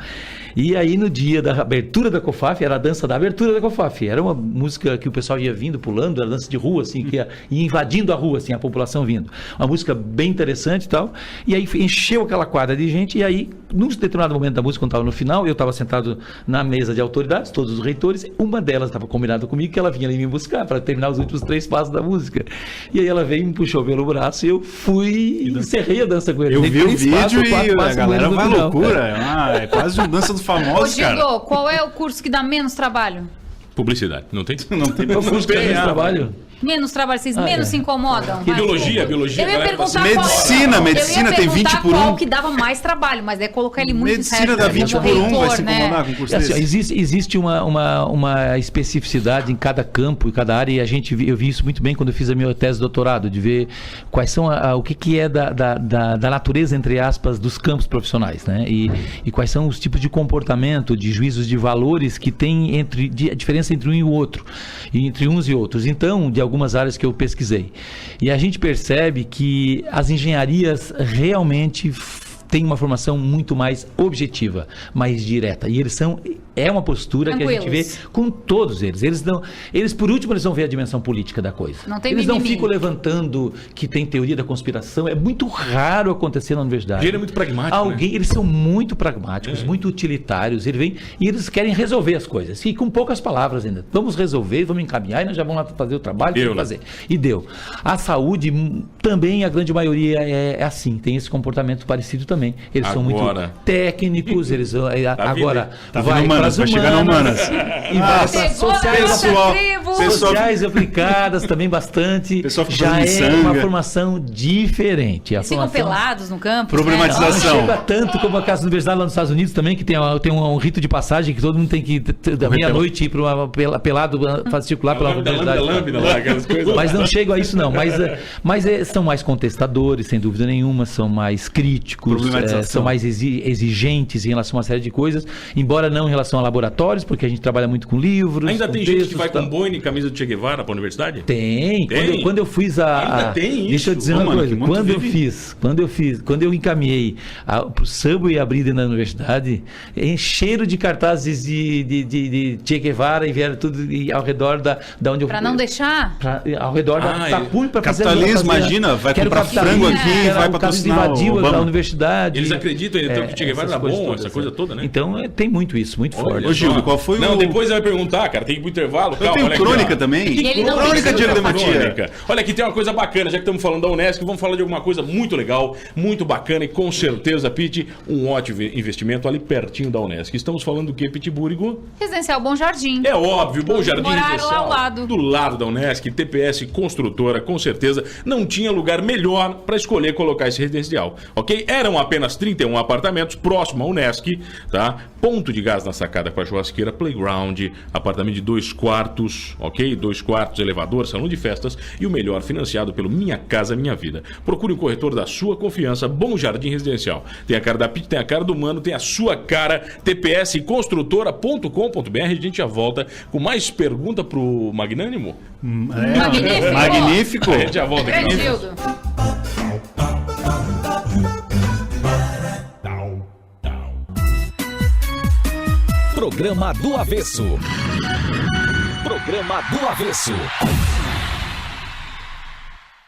E aí no dia da abertura da COFAF, era a dança da abertura da COFAF, era uma música que o pessoal ia vindo, pulando, era dança de rua, assim, que ia invadindo a rua, assim, a população vindo. Uma música bem interessante e tal, e aí encheu aquela quadra de gente, e aí, num determinado momento da música, quando estava no final, eu estava sentado na mesa de autoridades, todos os reitores, uma delas estava combinada comigo que ela vinha ali me buscar para terminar os últimos 3 passos da música. E aí ela veio e me puxou pelo braço e eu fui e encerrei a dança com ele. Eu vi o vídeo e a galera vai loucura. É quase uma dança dos famosos, cara. Gildo, qual é o curso que dá menos trabalho? Publicidade. Não tem? Não tem trabalho. Menos trabalho, vocês menos se incomodam? Biologia. Eu ia perguntar medicina tem 20 por 1. Qual que dava mais trabalho, mas é colocar ele muito Medicina dá 20 por 1, vai se incomodar com o curso assim, desse. Existe uma especificidade em cada campo e cada área, e eu vi isso muito bem quando eu fiz a minha tese de doutorado, de ver quais são o que é da natureza, entre aspas, dos campos profissionais, né? E quais são os tipos de comportamento, de juízos de valores que tem a diferença entre um e o outro, e entre uns e outros. Então, de algumas áreas que eu pesquisei. E a gente percebe que as engenharias realmente têm uma formação muito mais objetiva, mais direta. E é uma postura que a gente vê com todos eles. Eles por último, eles vão ver a dimensão política da coisa. Eles não ficam levantando que tem teoria da conspiração. É muito raro acontecer na universidade. Ele é muito pragmático, né? Eles são muito pragmáticos, muito utilitários. E eles querem resolver as coisas. E com poucas palavras ainda. Vamos resolver, vamos encaminhar e nós já vamos lá fazer o trabalho que tem que fazer. E deu. A saúde também, a grande maioria é assim. Tem esse comportamento parecido também. Eles são muito técnicos. Eles agora vai chegar na humanas. E vai para sociais aplicadas também bastante. Já é uma formação diferente. Eles ficam pelados no campo. Problematização. Não chega tanto como a casa da universidade lá nos Estados Unidos também, que tem um rito de passagem que todo mundo tem que da meia-noite ir para pelado, circular pela universidade. Mas não chegam a isso não. Mas são mais contestadores, sem dúvida nenhuma, são mais críticos, são mais exigentes em relação a uma série de coisas, embora não em relação a laboratórios, porque a gente trabalha muito com livros. Ainda tem gente que vai com boina e camisa do Che Guevara para a universidade? Tem. Quando eu fiz Ainda tem isso. Deixa eu dizer uma coisa. Quando eu encaminhei para o Subway abrir dentro da universidade, encheram de cartazes de Che Guevara e vieram tudo ao redor da onde eu... Para não deixar? Ao redor da Tapume para fazer... Capitalismo, imagina, vai comprar frango aqui, vai patrocinar a universidade. Eles acreditam então que Che Guevara era bom, essa coisa toda, né? Então tem muito isso, muito forte. Ô Gildo, qual foi Não, depois você vai perguntar, cara, tem que ir pro intervalo. Eu tenho crônica também. Crônica Diego de Matia. Olha, aqui tem uma coisa bacana, já que estamos falando da Unesc, vamos falar de alguma coisa muito legal, muito bacana e com certeza, Pete, um ótimo investimento ali pertinho da Unesc. Estamos falando do que, Pete Búrigo? Residencial Bom Jardim. É óbvio, Bom Jardim Residencial. Ao lado. Do lado da Unesc, TPS Construtora, com certeza, não tinha lugar melhor para escolher colocar esse residencial, ok? Eram apenas 31 apartamentos próximo à Unesc, tá? Ponto de gás na sacada com a churrasqueira, playground, apartamento de 2 quartos, ok? 2 quartos, elevador, salão de festas e o melhor financiado pelo Minha Casa Minha Vida. Procure um corretor da sua confiança, Bom Jardim Residencial. Tem a cara da Pete, tem a cara do Mano, tem a sua cara, tpsconstrutora.com.br. A gente já volta com mais pergunta pro Magnânimo. Magnífico. A gente já volta aqui. Programa do Avesso. Programa do Avesso.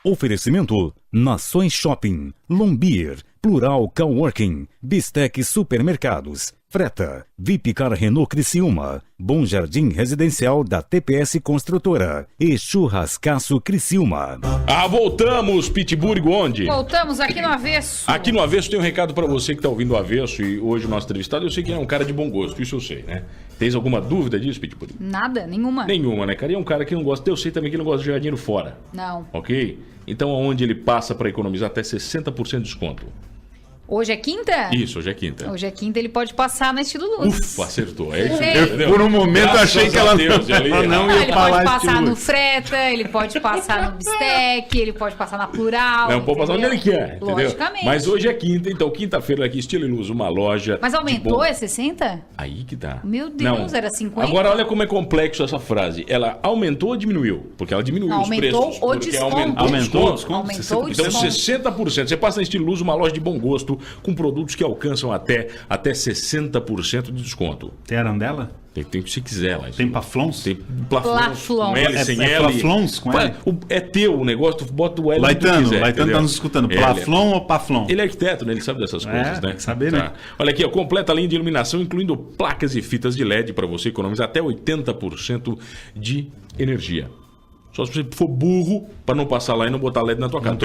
Oferecimento: Nações Shopping, Lombier, Plural Coworking, Bistec Supermercados, Freta, Vipcar Renault Criciúma, Bom Jardim Residencial da TPS Construtora e Churrascaço Criciúma. Voltamos, Pittsburgh, onde? Voltamos aqui no Avesso. Aqui no Avesso tem um recado pra você que tá ouvindo o Avesso e hoje o nosso entrevistado, eu sei que ele é um cara de bom gosto, isso eu sei, né? Tens alguma dúvida disso, Pitbull? Nada, nenhuma. Nenhuma, né, cara? E é um cara que não gosta... Eu sei também que ele não gosta de jogar dinheiro fora. Não. Ok? Então, aonde ele passa para economizar até 60% de desconto? Hoje é quinta? Isso, hoje é quinta. Hoje é quinta, ele pode passar na Estilo Luz. Ufa, acertou. É isso, Eu, entendeu? Por um momento, eu achei que ela Deus, não Ele ia falar pode passar Estilo no Luz. Freta, ele pode passar no Bistec, ele pode passar na Plural. Não, pode passar onde ele quer, entendeu? Logicamente. Mas hoje é quinta, então quinta-feira aqui, Estilo e Luz, uma loja... Mas de aumentou, bom- é 60? Aí que tá. Meu Deus, era 50? Agora olha como é complexo essa frase. Ela aumentou ou diminuiu? Porque ela diminuiu Não, os aumentou preços. o porque desconto. Aumentou o desconto. Aumentou o Então desconto. 60%. Você passa na Estilo Luz, uma loja de bom gosto, com produtos que alcançam até 60% de desconto. Tem Arandela? Tem se quiser lá. Tem Paflons? Tem plafons, Plaflons. com L, sem É L. Plaflons com L? É teu o negócio, tu bota o L onde tu Laitano, quiser, Laitano entendeu? tá nos escutando. É, Plaflon ou Paflon? Ele é arquiteto, né? Ele sabe dessas coisas, né? tem que saber, né? Olha aqui, ó, completa a linha de iluminação, incluindo placas e fitas de LED para você economizar até 80% de energia. Só se você for burro para não passar lá e não botar LED na tua casa. Não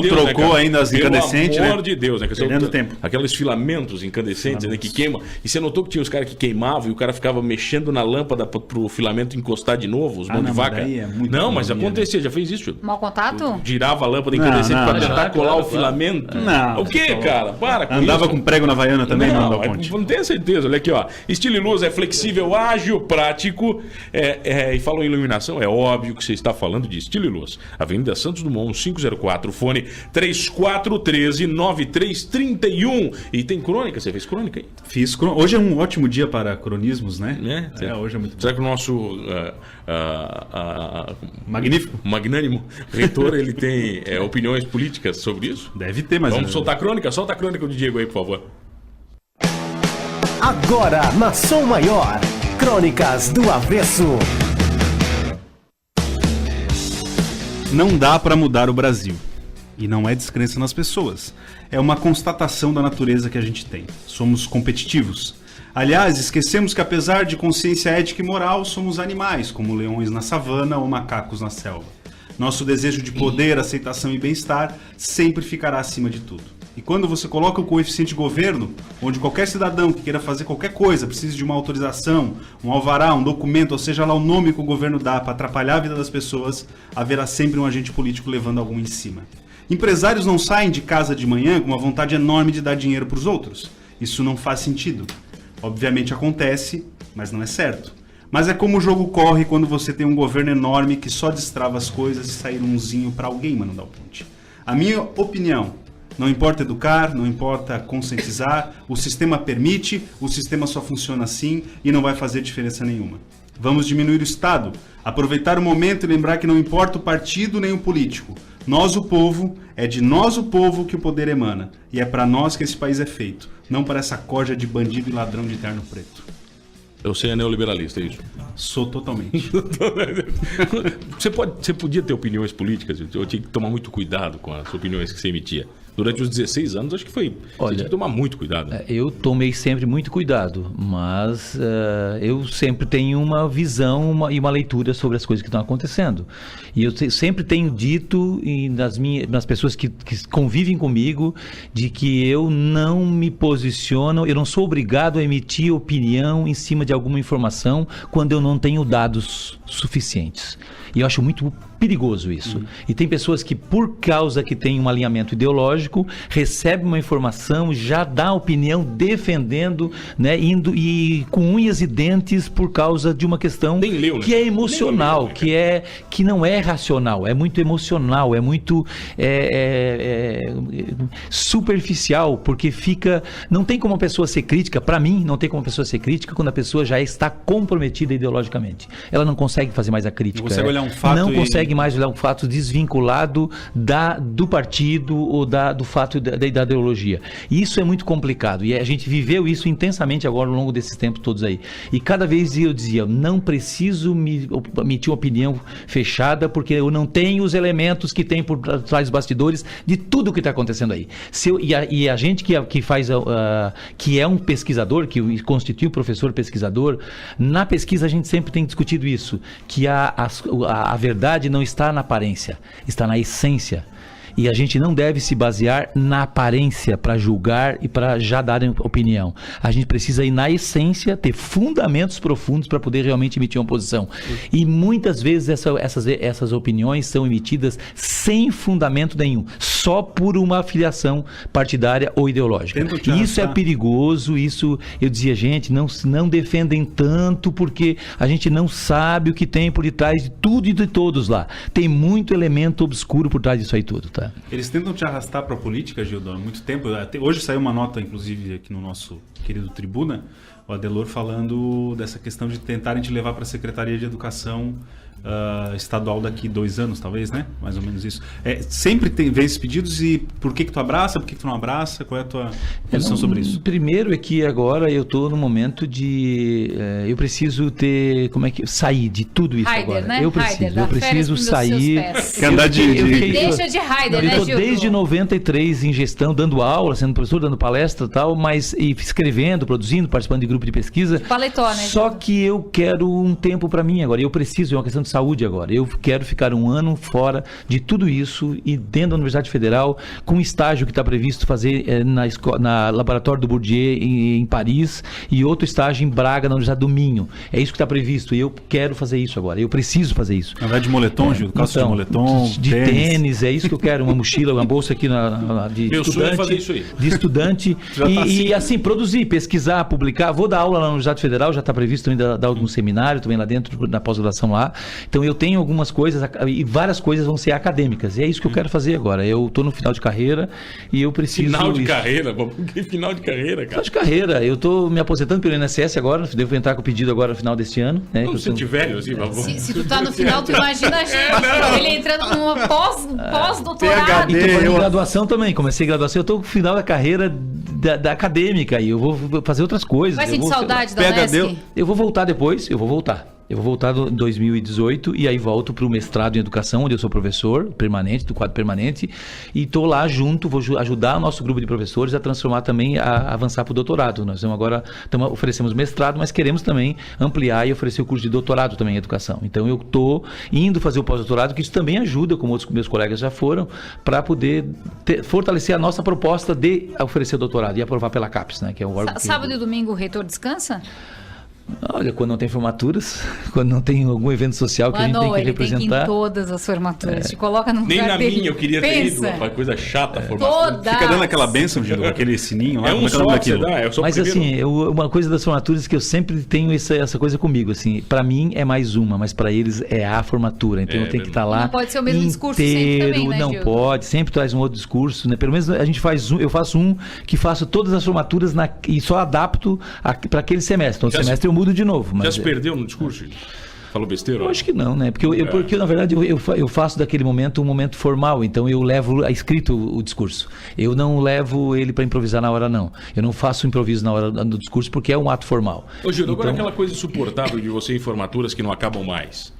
trocou cara? ainda as incandescentes, Pelo amor né? de Deus, né? Que Perdendo você- tempo. Aqueles filamentos incandescentes, né, que queimam. E você notou que tinha os caras que queimavam e o cara ficava mexendo na lâmpada pro filamento encostar de novo, os mãos de não, vaca? mas daí é muito Não, mas economia, acontecia, já fez isso. Mau contato? Girava a lâmpada incandescente Não, para não, tentar já, colar claro, o filamento. Não, O que, cara? Para com Andava isso. com prego na Havaiana também, não, Não, da ponte. não tenho certeza. Olha aqui, ó. Estilo e Luz é flexível, ágil, prático. E falou em iluminação, é óbvio que você está falando de Estilo e Luz. Avenida Santos Dumont, 504, fone 3413-9331. E tem crônica? Você fez crônica aí? Hoje é um ótimo dia para cronismos, né? Hoje é muito bom. Será que o nosso Magnífico. magnânimo reitor ele tem opiniões políticas sobre isso? Deve ter, mas... Vamos soltar a crônica? Solta a crônica do Diego aí, por favor. Agora na Som Maior, Crônicas do Avesso. Não dá para mudar o Brasil. E não é descrença nas pessoas. É uma constatação da natureza que a gente tem. Somos competitivos. Aliás, esquecemos que apesar de consciência ética e moral, somos animais, como leões na savana ou macacos na selva. Nosso desejo de poder, aceitação e bem-estar sempre ficará acima de tudo. E quando você coloca o coeficiente governo, onde qualquer cidadão que queira fazer qualquer coisa precisa de uma autorização, um alvará, um documento, ou seja lá o nome que o governo dá para atrapalhar a vida das pessoas, haverá sempre um agente político levando algum em cima. Empresários não saem de casa de manhã com uma vontade enorme de dar dinheiro para os outros. Isso não faz sentido. Obviamente acontece, mas não é certo. Mas é como o jogo corre quando você tem um governo enorme que só destrava as coisas e sair umzinho para alguém, Mano Dal Ponte. A minha opinião, não importa educar, não importa conscientizar, o sistema permite, o sistema só funciona assim e não vai fazer diferença nenhuma. Vamos diminuir o Estado, aproveitar o momento e lembrar que não importa o partido nem o político. Nós, o povo, é de nós o povo que o poder emana. E é para nós que esse país é feito, não para essa corja de bandido e ladrão de terno preto. Você é neoliberalista, é isso? Sou totalmente. Você podia ter opiniões políticas, eu tinha que tomar muito cuidado com as opiniões que você emitia. Durante os 16 anos, acho que foi. Você tinha que tomar muito cuidado. Eu tomei sempre muito cuidado, mas eu sempre tenho uma visão e uma leitura sobre as coisas que estão acontecendo. E eu sempre tenho dito nas pessoas que convivem comigo de que eu não me posiciono, eu não sou obrigado a emitir opinião em cima de alguma informação quando eu não tenho dados suficientes. E eu acho muito perigoso isso. E tem pessoas que, por causa que tem um alinhamento ideológico, recebem uma informação, já dá opinião defendendo, né, indo e com unhas e dentes por causa de uma questão Nem leu, né? que é emocional, Nem leu, né? que não é racional, é muito emocional, é muito superficial, porque não tem como a pessoa ser crítica, para mim, não tem como a pessoa ser crítica quando a pessoa já está comprometida ideologicamente. Ela não consegue fazer mais a crítica. Não consegue olhar um fato não e- consegue mais olhar um fato desvinculado do partido ou do fato da ideologia. E isso é muito complicado. E a gente viveu isso intensamente agora ao longo desses tempos todos aí. E cada vez eu dizia, não preciso emitir uma opinião fechada, porque eu não tenho os elementos que tem por trás dos bastidores de tudo que está acontecendo aí. E a gente que faz, que é um pesquisador, que constitui o professor pesquisador, na pesquisa a gente sempre tem discutido isso, que a verdade não está na aparência, está na essência. E a gente não deve se basear na aparência para julgar e para já dar opinião. A gente precisa ir na essência, ter fundamentos profundos para poder realmente emitir uma posição. E muitas vezes essas opiniões são emitidas sem fundamento nenhum, só por uma afiliação partidária ou ideológica. Isso é perigoso, isso eu dizia, gente, não defendem tanto porque a gente não sabe o que tem por detrás de tudo e de todos lá. Tem muito elemento obscuro por trás disso aí tudo, tá? Eles tentam te arrastar para a política, Gildo, há muito tempo. Hoje saiu uma nota, inclusive, aqui no nosso querido Tribuna, o Adelor falando dessa questão de tentarem te levar para a Secretaria de Educação estadual daqui 2 anos, talvez, né? Mais ou menos isso. Sempre vem esses pedidos e por que tu abraça, por que tu não abraça? Qual é a tua posição sobre isso? Primeiro é que agora eu estou no momento de... eu preciso ter... sair de tudo isso agora. Né? Eu preciso sair... Deixa de Heider, né, Gildo? Eu estou desde 93 em gestão, dando aula, sendo professor, dando palestra e tal, mas escrevendo, produzindo, participando de grupo de pesquisa. Paletó, né? Só que eu quero um tempo para mim agora. Eu preciso, é uma questão de saúde agora. Eu quero ficar 1 ano fora de tudo isso e dentro da Universidade Federal, com um estágio que está previsto fazer na Laboratório do Bourdieu em Paris e outro estágio em Braga, na Universidade do Minho. É isso que está previsto e eu quero fazer isso agora. Eu preciso fazer isso. Na verdade, de moletom, Gil? Calça de moletom, de tênis, é isso que eu quero. Uma mochila, uma bolsa aqui de Meu estudante. sonho é fazer isso aí. De estudante. e assim, produzir, pesquisar, publicar. Vou dar aula lá na Universidade Federal, já está previsto ainda dar algum seminário também lá dentro, na pós-graduação lá. Então eu tenho algumas coisas e várias coisas vão ser acadêmicas. E é isso que eu quero fazer agora. Eu estou no final de carreira e eu preciso... Final de carreira? Que final de carreira, cara? Final de carreira. Eu estou me aposentando pelo INSS agora. Devo entrar com o pedido agora no final deste ano. Né, não, se tiver velho, assim, se tu tá no final, tu imagina a gente. Ele entrando numa pós-doutorado. E tô fazendo graduação também. Comecei graduação. Eu estou no final da carreira da acadêmica e eu vou fazer outras coisas. Vai sentir saudade da UNESC? Eu vou voltar depois. Eu vou voltar em 2018 e aí volto para o mestrado em educação, onde eu sou professor permanente, do quadro permanente, e estou lá junto, vou ajudar o nosso grupo de professores a transformar também, a avançar para o doutorado. Nós oferecemos mestrado, mas queremos também ampliar e oferecer o curso de doutorado também em educação. Então eu estou indo fazer o pós-doutorado, que isso também ajuda, como outros meus colegas já foram, para poder fortalecer a nossa proposta de oferecer o doutorado e aprovar pela CAPES, né, que é o órgão. Sábado e domingo o reitor descansa? Olha, quando não tem formaturas, quando não tem algum evento social que a gente tem que representar. Tem que ir em todas as formaturas, te coloca no lugar nem na dele. minha eu queria ter ido, uma coisa chata. Todas. Fica dando aquela bênção, Gildo, aquele sininho lá. Só que você dá, mas assim, uma coisa das formaturas que eu sempre tenho essa coisa comigo, assim, para mim é mais uma, mas para eles é a formatura, então eu tenho que estar lá. Não pode ser o mesmo discurso sempre também, né, não Gildo? pode, sempre traz um outro discurso, né? Pelo menos a gente faz eu faço que faço todas as formaturas e só adapto para aquele semestre. Então, o semestre eu mudo de novo. Mas perdeu no discurso? Falou besteira? Eu acho que não, né? Porque na verdade, eu faço daquele momento um momento formal, então eu levo a escrito o discurso. Eu não levo ele para improvisar na hora, não. Eu não faço improviso na hora do discurso, porque é um ato formal. Ô, Gildo, agora aquela coisa insuportável de você em formaturas que não acabam mais.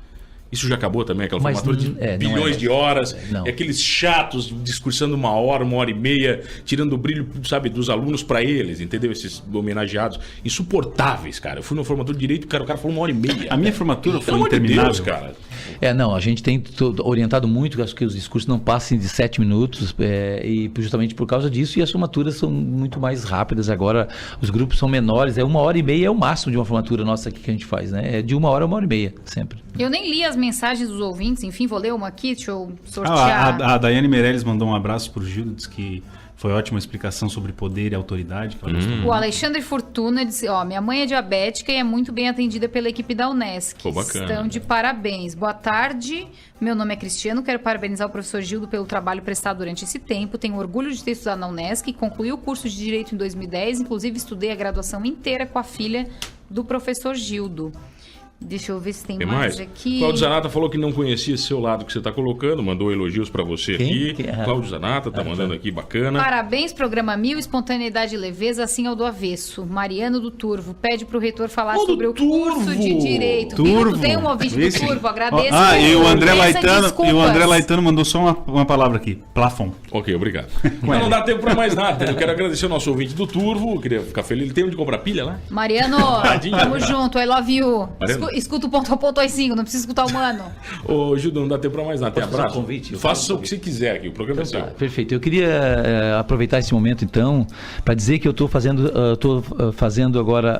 Isso já acabou também, aquela formatura de bilhões de horas, aqueles chatos discursando 1 hora, 1h30, tirando o brilho, sabe, dos alunos para eles, entendeu? Esses homenageados insuportáveis, cara. Eu fui numa formatura de direito, o cara falou 1h30. A minha formatura foi interminável, cara. A gente tem orientado muito, acho que os discursos não passem de 7 minutos, e justamente por causa disso, e as formaturas são muito mais rápidas agora, os grupos são menores, 1h30 é o máximo de uma formatura nossa aqui que a gente faz, né? É de 1 hora a 1h30, sempre. Eu nem li as mensagens dos ouvintes, enfim, vou ler uma aqui, deixa eu sortear. A Daiane Meirelles mandou um abraço pro Gildo, disse que foi ótima explicação sobre poder e autoridade. O Alexandre Fortuna disse, minha mãe é diabética e é muito bem atendida pela equipe da UNESC. Bacana. Estão de parabéns. Boa tarde, meu nome é Cristiano, quero parabenizar o professor Gildo pelo trabalho prestado durante esse tempo. Tenho orgulho de ter estudado na UNESC, concluí o curso de Direito em 2010, inclusive estudei a graduação inteira com a filha do professor Gildo. Deixa eu ver se tem mais aqui. Cláudio Zanata falou que não conhecia esse seu lado que você está colocando, mandou elogios para você aqui. Cláudio Zanata tá mandando aqui, bacana. Parabéns, programa 1000, espontaneidade e leveza, assim ao do avesso. Mariano do Turvo pede para o reitor falar sobre o curso de Direito. Turvo. Tem um ouvinte do Turvo, agradeço. E o André Laitano mandou só uma palavra aqui, plafond. Ok, obrigado. Não dá tempo para mais nada. Eu quero agradecer o nosso ouvinte do Turvo, queria ficar feliz. Ele tem onde comprar pilha lá? Mariano, tamo junto, I love you. escuta o ponto às 5, não precisa escutar o mano. Ô, Gildo, não dá tempo pra mais nada. Tem Posso fazer abraço? um convite? Faça o que você quiser aqui, o programa é seu. Perfeito. Eu queria aproveitar esse momento, então, para dizer que eu estou fazendo agora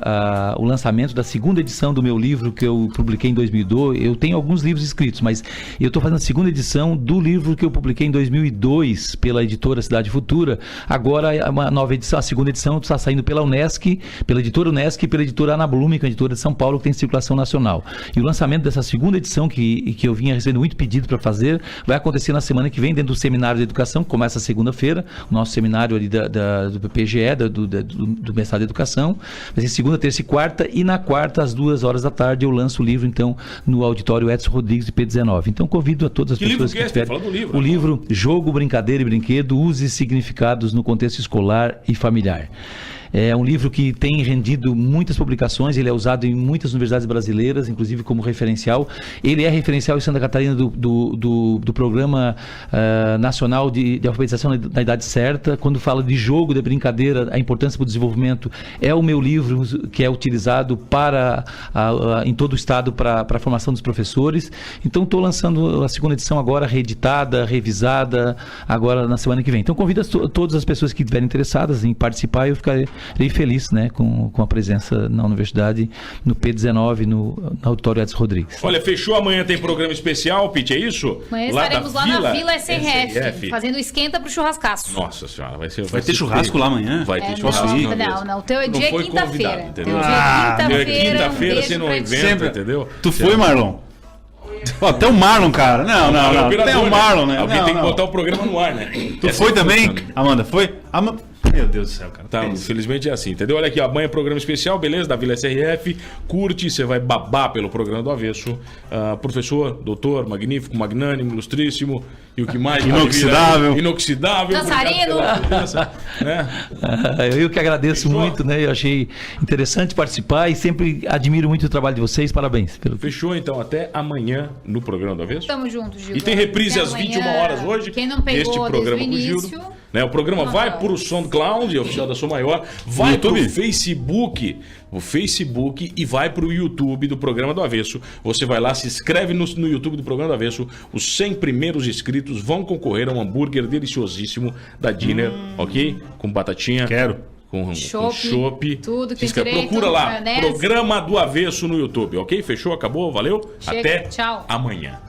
o lançamento da segunda edição do meu livro que eu publiquei em 2002. Eu tenho alguns livros escritos, mas eu estou fazendo a segunda edição do livro que eu publiquei em 2002 pela editora Cidade Futura. Agora, uma nova edição, a segunda edição está saindo pela Unesc, pela editora Unesc e pela editora Ana Blume, que é a editora de São Paulo, que tem circulação nacional. E o lançamento dessa segunda edição, que eu vinha recebendo muito pedido para fazer, vai acontecer na semana que vem, dentro do Seminário de Educação, que começa segunda-feira, o nosso seminário ali do PGE, do mestrado de Educação. Vai ser segunda, terça e quarta, e na quarta, às 2h da tarde, eu lanço o livro, então, no auditório Edson Rodrigues de P19. Então, convido a todas as pessoas que tiverem... Fala do livro. O livro Jogo, Brincadeira e Brinquedo, Usos e Significados no Contexto Escolar e Familiar. É um livro que tem rendido muitas publicações, ele é usado em muitas universidades brasileiras, inclusive como referencial. Ele é referencial em Santa Catarina do Programa Nacional de Alfabetização na Idade Certa. Quando fala de jogo, de brincadeira, a importância para o desenvolvimento, é o meu livro que é utilizado em todo o estado para a formação dos professores. Então estou lançando a segunda edição agora, reeditada, revisada, agora na semana que vem. Então convido todas as pessoas que estiverem interessadas em participar, eu ficarei feliz, né, com a presença na universidade, no P19, no auditório Edson Rodrigues. Olha, fechou, amanhã tem programa especial, Pete, é isso? Amanhã estaremos lá na Vila SRF, fazendo esquenta pro churrascaço. Nossa senhora, vai ter churrasco lá amanhã? Vai ter churrasco. Não, o teu dia é quinta-feira. Entendeu? Quinta-feira você não inventa, entendeu? Tu foi, Marlon? Até o Marlon, cara. Não. Até o Marlon, né? Alguém tem que botar o programa no ar, né? Tu foi também, Amanda? Foi? Meu Deus do céu, cara. Tá, infelizmente é assim, entendeu? Olha aqui, amanhã é programa especial, beleza? Da Vila SRF. Curte, você vai babar pelo programa do Avesso. Professor, doutor, magnífico, magnânimo, ilustríssimo. E o que mais? Inoxidável. Dançarino. Né? Eu que agradeço muito, né? Eu achei interessante participar e sempre admiro muito o trabalho de vocês. Parabéns. Fechou, então. Até amanhã no programa do Avesso. Tamo junto, Gildo. E tem reprise às 21h hoje. Quem não pegou este programa desde o início... com o Gildo. Né? O programa vai pro SoundCloud, oficial da Som Maior, vai pro Facebook, e vai pro YouTube do programa do Avesso. Você vai lá, se inscreve no YouTube do programa do Avesso. Os 100 primeiros inscritos vão concorrer a um hambúrguer deliciosíssimo da Dinner, ok? Com batatinha. Quero. Com chopp. Tudo que tem Procura lá, maionese. Programa do Avesso no YouTube, ok? Fechou? Acabou? Valeu? Chega. Até Tchau. amanhã.